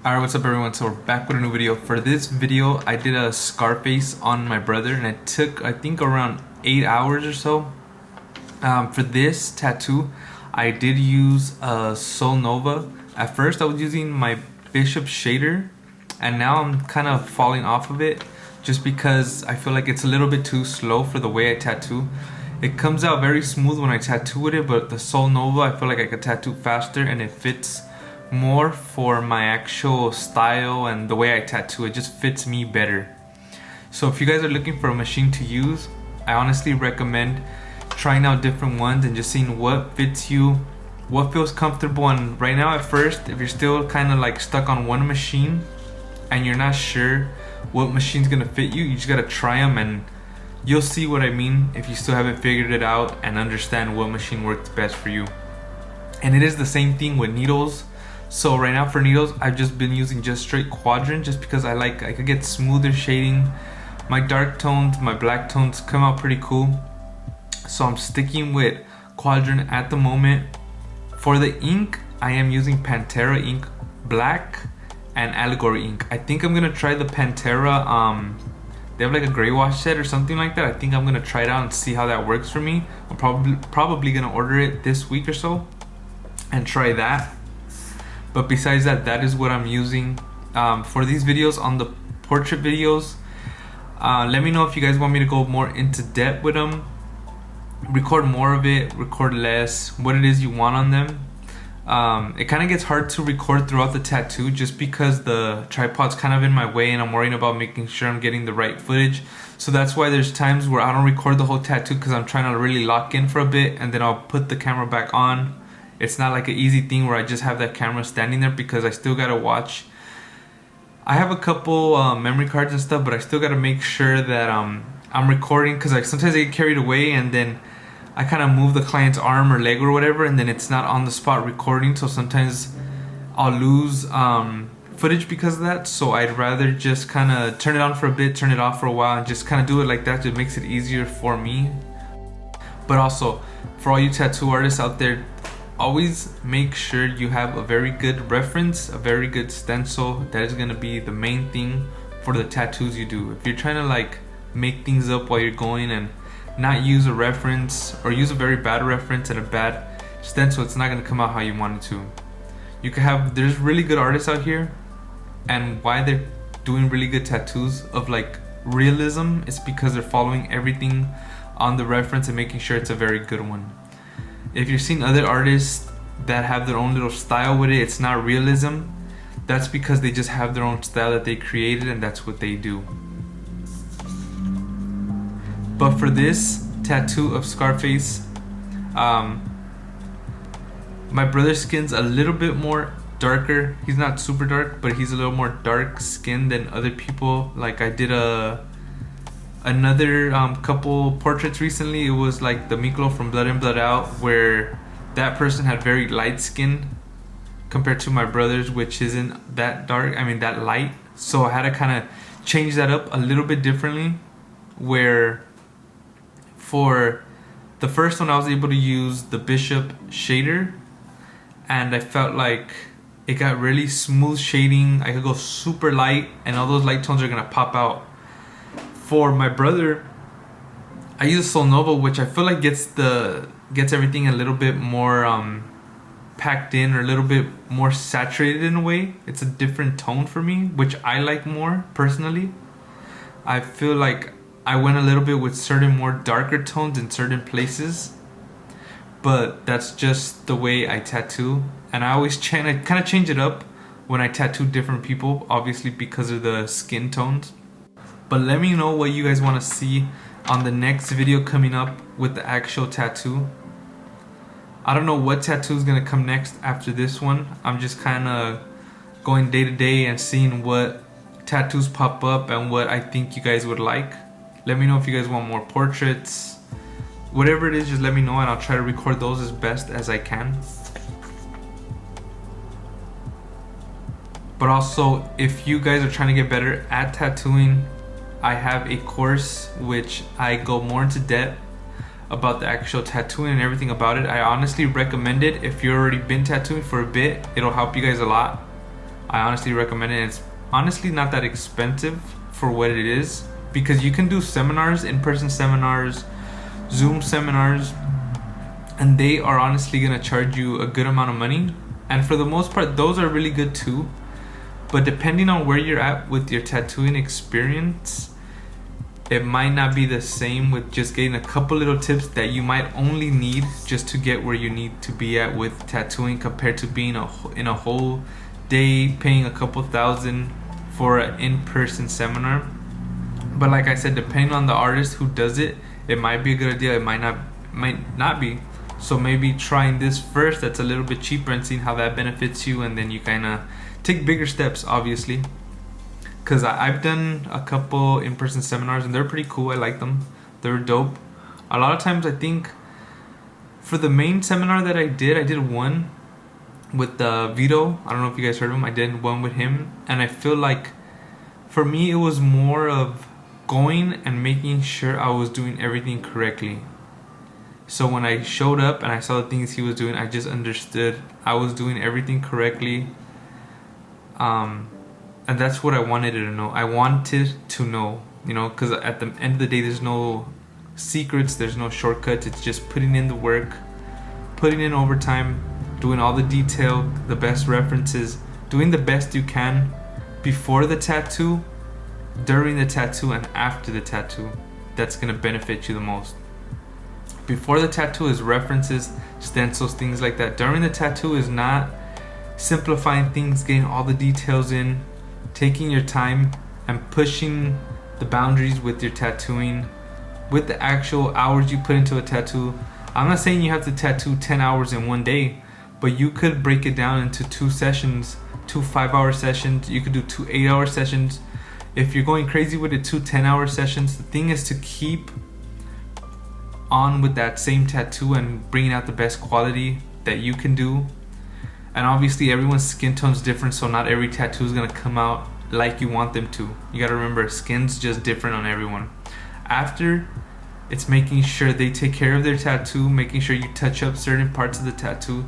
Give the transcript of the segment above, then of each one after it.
Alright, what's up everyone? So we're back with a new video. For this video, I did a scar face on my brother and it took, I think, around 8 hours or so. For this tattoo, I did use a Sol Nova. At first I was using my Bishop shader and now I'm kind of falling off of it just because I feel like it's a little bit too slow for the way I tattoo. It comes out very smooth when I tattoo with it, but the Sol Nova, I feel like I could tattoo faster and it fits more for my actual style and the way I tattoo. It just fits me better. So if you guys are looking for a machine to use, I honestly recommend trying out different ones and just seeing what fits you, what feels comfortable. And right now, at first, if you're still kind of like stuck on one machine and you're not sure what machine's gonna fit you, you just gotta try them and you'll see what I mean if you still haven't figured it out and understand what machine works best for you. And it is the same thing with needles. So right now for needles, I've just been using just straight quadrant just because I could get smoother shading. My dark tones, my black tones come out pretty cool. So I'm sticking with quadrant at the moment. For the ink, I am using Pantera ink black and Allegory ink. I think I'm gonna try the Pantera, they have like a gray wash set or something like that. I think I'm gonna try it out and see how that works for me. I'm probably gonna order it this week or so and try that. But besides that, that is what I'm using for these videos. On the portrait videos, let me know if you guys want me to go more into depth with them, record more of it, record less, what it is you want on them. It kind of gets hard to record throughout the tattoo just because the tripod's kind of in my way and I'm worrying about making sure I'm getting the right footage. So that's why there's times where I don't record the whole tattoo because I'm trying to really lock in for a bit and then I'll put the camera back on. It's not like an easy thing where I just have that camera standing there because I still gotta watch. I have a couple memory cards and stuff, but I still gotta make sure that I'm recording because sometimes I get carried away and then I kind of move the client's arm or leg or whatever and then it's not on the spot recording, so sometimes I'll lose footage because of that. So I'd rather just kind of turn it on for a bit, turn it off for a while and just kind of do it like that. It makes it easier for me. But also, for all you tattoo artists out there, always make sure you have a very good reference, a very good stencil. That is going to be the main thing for the tattoos you do. If you're trying to like make things up while you're going and not use a reference or use a very bad reference and a bad stencil, it's not going to come out how you want it to. You can have, there's really good artists out here, and why they're doing really good tattoos of like realism is because they're following everything on the reference and making sure it's a very good one. If you're seeing other artists that have their own little style with it, it's not realism. That's because they just have their own style that they created and that's what they do. But for this tattoo of Scarface, my brother's skin's a little bit more darker. He's not super dark, but he's a little more dark skinned than other people. Like I did another couple portraits recently. It was like the Miklo from Blood In Blood Out, where that person had very light skin compared to my brother's, which isn't that dark, I mean that light. So I had to kind of change that up a little bit differently, where for the first one I was able to use the Bishop shader and I felt like it got really smooth shading. I could go super light and all those light tones are gonna pop out. For my brother, I use Sol Nova, which I feel like gets everything a little bit more packed in or a little bit more saturated in a way. It's a different tone for me, which I like more personally. I feel like I went a little bit with certain more darker tones in certain places, but that's just the way I tattoo. And I always kind of change it up when I tattoo different people, obviously because of the skin tones. But let me know what you guys want to see on the next video coming up with the actual tattoo. I don't know what tattoo is going to come next after this one. I'm just kind of going day to day and seeing what tattoos pop up and what I think you guys would like. Let me know if you guys want more portraits. Whatever it is, just let me know and I'll try to record those as best as I can. But also, if you guys are trying to get better at tattooing, I have a course which I go more into depth about the actual tattooing and everything about it. I honestly recommend it if you've already been tattooing for a bit. It'll help you guys a lot. I honestly recommend it. It's honestly not that expensive for what it is, because you can do seminars, in-person seminars, Zoom seminars, and they are honestly gonna charge you a good amount of money. And for the most part, those are really good too. But depending on where you're at with your tattooing experience, it might not be the same with just getting a couple little tips that you might only need just to get where you need to be at with tattooing, compared to being in a whole day paying a couple thousand for an in-person seminar. But like I said, depending on the artist who does it, it might be a good idea, it might not be. So maybe trying this first, that's a little bit cheaper, and seeing how that benefits you, and then you kind of take bigger steps, obviously. Because I've done a couple in-person seminars and they're pretty cool. I like them. They're dope. A lot of times, I think for the main seminar that I did one with Vito. I don't know if you guys heard of him. I did one with him, and I feel like for me it was more of going and making sure I was doing everything correctly. So when I showed up and I saw the things he was doing, I just understood I was doing everything correctly. And that's what I wanted to know. I wanted to know, because at the end of the day, there's no secrets, there's no shortcuts. It's just putting in the work, putting in overtime, doing all the detail, the best references, doing the best you can before the tattoo, during the tattoo, and after the tattoo. That's going to benefit you the most. Before the tattoo is references, stencils, things like that. During the tattoo is not simplifying things, getting all the details in, taking your time and pushing the boundaries with your tattooing, with the actual hours you put into a tattoo. I'm not saying you have to tattoo 10 hours in one day, but you could break it down into 2 sessions, 2 5-hour sessions. You could do 2 8-hour sessions. If you're going crazy with it, 2 10-hour sessions. The thing is to keep on with that same tattoo and bringing out the best quality that you can do. And obviously everyone's skin tone is different, so not every tattoo is going to come out like you want them to. You got to remember, skin's just different on everyone. After, it's making sure they take care of their tattoo, making sure you touch up certain parts of the tattoo.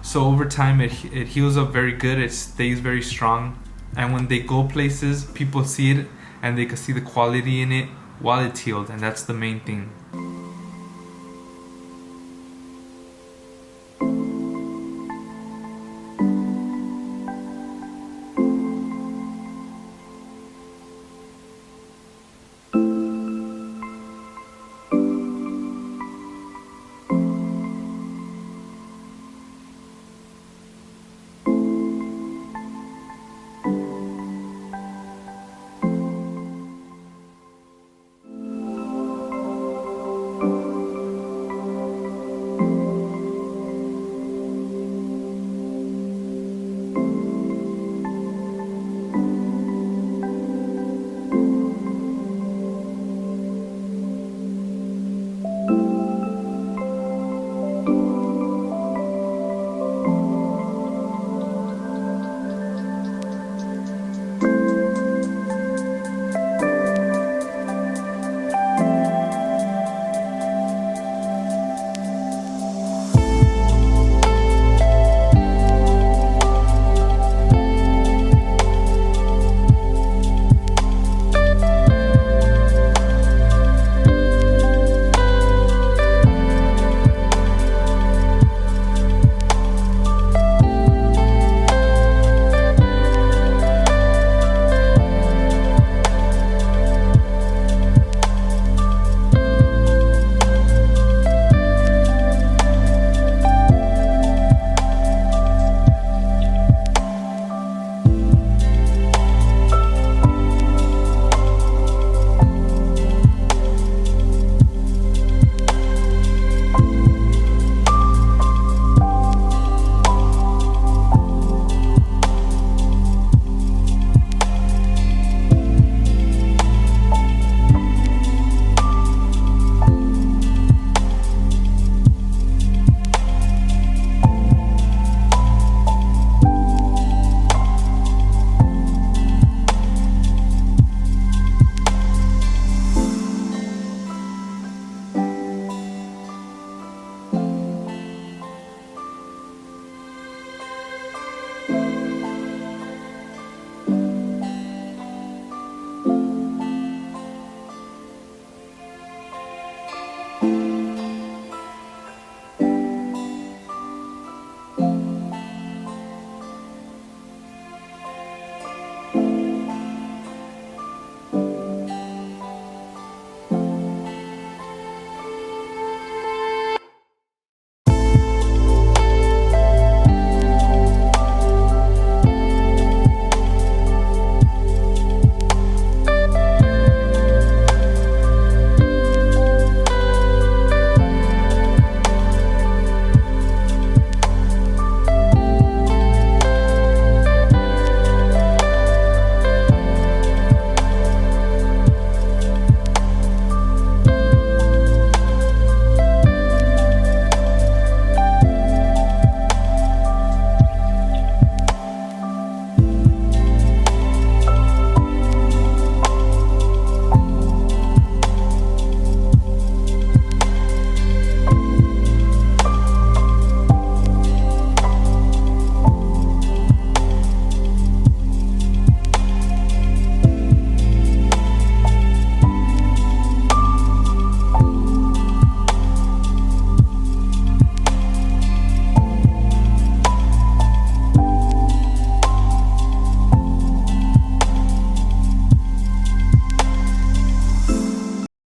So over time it heals up very good, it stays very strong. And when they go places, people see it and they can see the quality in it while it's healed, and that's the main thing.